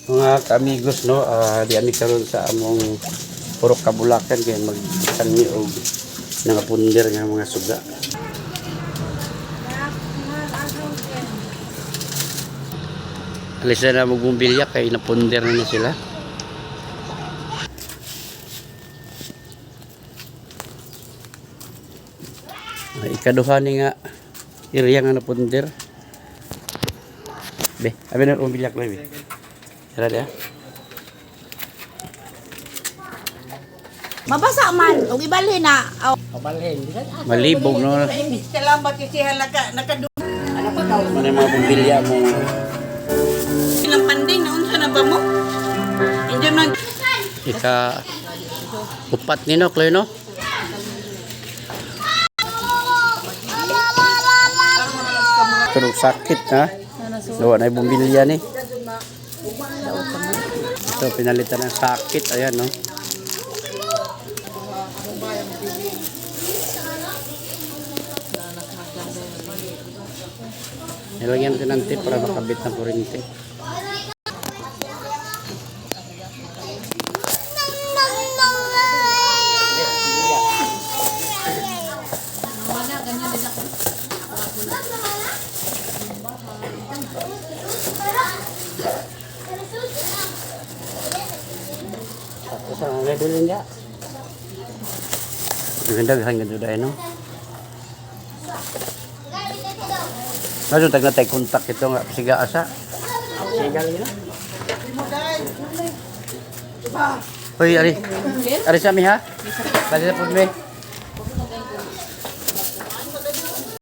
Mga ka-amigos, no, di ami karon sa among purok Kabulakan kay magsanmi og nangapunder nga mga suga. Alis na mo bumbilya kay napunder na sila. Ikaduha ni nga area nga napunder. Be, abi na bumbilya ko be. Tara dia. Mabasa man, ug ibalhin na. Kabalhin. Malibog no. Salamat kasi nakadu. Ano pa daw? Ano yung mga bumbilya mo? Ilang panding na unsa na ba mo? Injo man. Ika upat ni no, Clay no? Pero sakit ha. Gawa na yung bumbilya ni. Ito pinalitan ng sakit. Ayan no. Nilagyan natin ng tip para makabit ng kuryente. Tapos ang gagawin niya. Maganda hanggang doon no. Naso tag na tay kontak ito nga siga asa. Sigal nila. Hoy, ari. Ari sa mi ha. Bali na pud me.